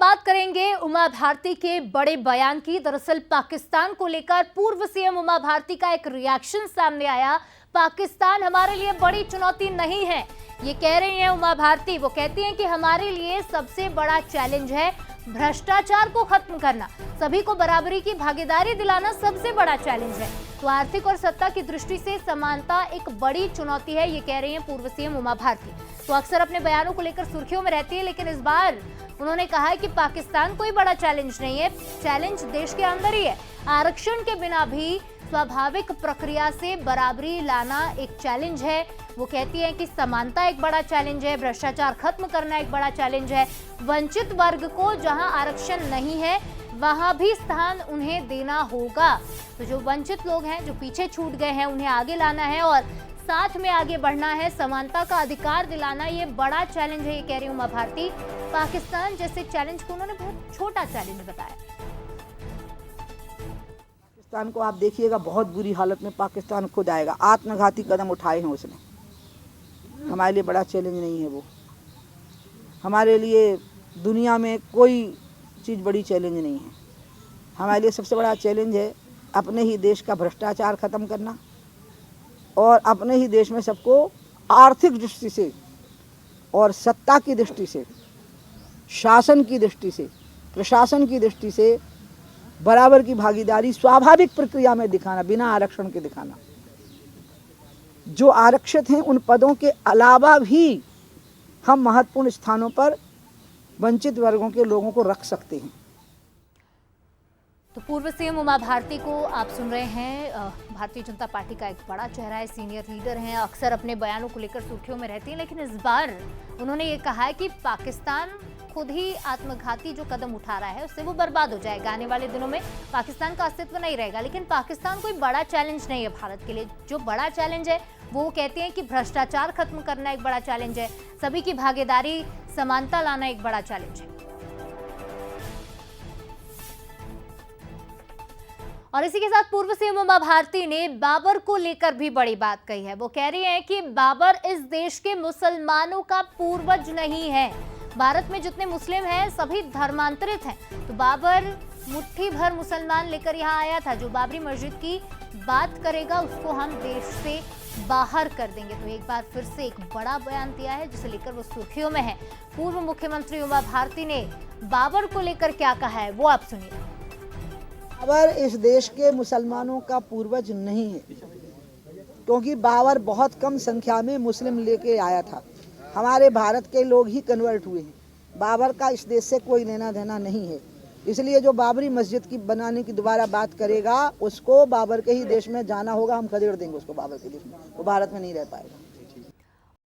बात करेंगे उमा भारती के बड़े बयान की। दरअसल पाकिस्तान को लेकर पूर्व सीएम उमा भारती का एक रिएक्शन सामने आया। पाकिस्तान हमारे लिए बड़ी चुनौती नहीं है, ये कह रही हैं उमा भारती। वो कहती हैं कि हमारे लिए सबसे बड़ा चैलेंज है भ्रष्टाचार को खत्म करना, सभी को बराबरी की भागीदारी दिलाना सबसे बड़ा चैलेंज है। तो आर्थिक और सत्ता की दृष्टि से समानता एक बड़ी चुनौती है, ये कह रही हैं पूर्व सीएम उमा भारती। तो अक्सर अपने बयानों को लेकर सुर्खियों में रहती है, लेकिन इस बार उन्होंने कहा है कि पाकिस्तान कोई बड़ा चैलेंज नहीं है, चैलेंज देश के अंदर ही है। आरक्षण के बिना भी स्वाभाविक प्रक्रिया से बराबरी लाना एक चैलेंज है। वो कहती है कि समानता एक बड़ा चैलेंज है, भ्रष्टाचार खत्म करना एक बड़ा चैलेंज है। वंचित वर्ग को जहां आरक्षण नहीं है वहां भी स्थान उन्हें देना होगा। तो जो वंचित लोग हैं, जो पीछे छूट गए हैं, उन्हें आगे लाना है और साथ में आगे बढ़ना है। समानता का अधिकार दिलाना ये बड़ा चैलेंज है, ये कह रही उमा भारती। पाकिस्तान जैसे चैलेंज को उन्होंने बहुत छोटा चैलेंज बताया। पाकिस्तान को आप देखिएगा, बहुत बुरी हालत में पाकिस्तान खुद आएगा। आत्मघाती कदम उठाए हैं उसने। हमारे लिए बड़ा चैलेंज नहीं है वो। हमारे लिए दुनिया में कोई चीज़ बड़ी चैलेंज नहीं है। हमारे लिए सबसे बड़ा चैलेंज है अपने ही देश का भ्रष्टाचार ख़त्म करना और अपने ही देश में सबको आर्थिक दृष्टि से और सत्ता की दृष्टि से, शासन की दृष्टि से, प्रशासन की दृष्टि से बराबर की भागीदारी स्वाभाविक प्रक्रिया में दिखाना, बिना आरक्षण के दिखाना। जो आरक्षित हैं उन पदों के अलावा भी हम महत्वपूर्ण स्थानों पर वंचित वर्गों के लोगों को रख सकते हैं। तो पूर्व सीएम उमा भारती को आप सुन रहे हैं। भारतीय जनता पार्टी का एक बड़ा चेहरा है, सीनियर लीडर हैं, अक्सर अपने बयानों को लेकर सुर्खियों में रहती हैं। लेकिन इस बार उन्होंने ये कहा है कि पाकिस्तान खुद ही आत्मघाती जो कदम उठा रहा है उससे वो बर्बाद हो जाएगा। आने वाले दिनों में पाकिस्तान का अस्तित्व नहीं रहेगा। लेकिन पाकिस्तान कोई बड़ा चैलेंज नहीं है भारत के लिए। जो बड़ा चैलेंज है वो कहते हैं कि भ्रष्टाचार खत्म करना एक बड़ा चैलेंज है, सभी की भागीदारी, समानता लाना एक बड़ा चैलेंज है। और इसी के साथ पूर्व सीएम उमा भारती ने बाबर को लेकर भी बड़ी बात कही है। वो कह रही हैं कि बाबर इस देश के मुसलमानों का पूर्वज नहीं है। भारत में जितने मुस्लिम हैं सभी धर्मांतरित हैं। तो बाबर मुट्ठी भर मुसलमान लेकर यहाँ आया था। जो बाबरी मस्जिद की बात करेगा उसको हम देश से बाहर कर देंगे। तो एक बार फिर से एक बड़ा बयान दिया है जिसे लेकर वो सुर्खियों में है। पूर्व मुख्यमंत्री उमा भारती ने बाबर को लेकर क्या कहा है वो आप सुनिए। बाबर इस देश के मुसलमानों का पूर्वज नहीं है, क्योंकि बाबर बहुत कम संख्या में मुस्लिम लेके आया था। हमारे भारत के लोग ही कन्वर्ट हुए हैं। बाबर का इस देश से कोई लेना देना नहीं है। इसलिए जो बाबरी मस्जिद की बनाने की दोबारा बात करेगा उसको बाबर के ही देश में जाना होगा। हम खदेड़ देंगे उसको बाबर के देश में, वो भारत में नहीं रह पाएगा।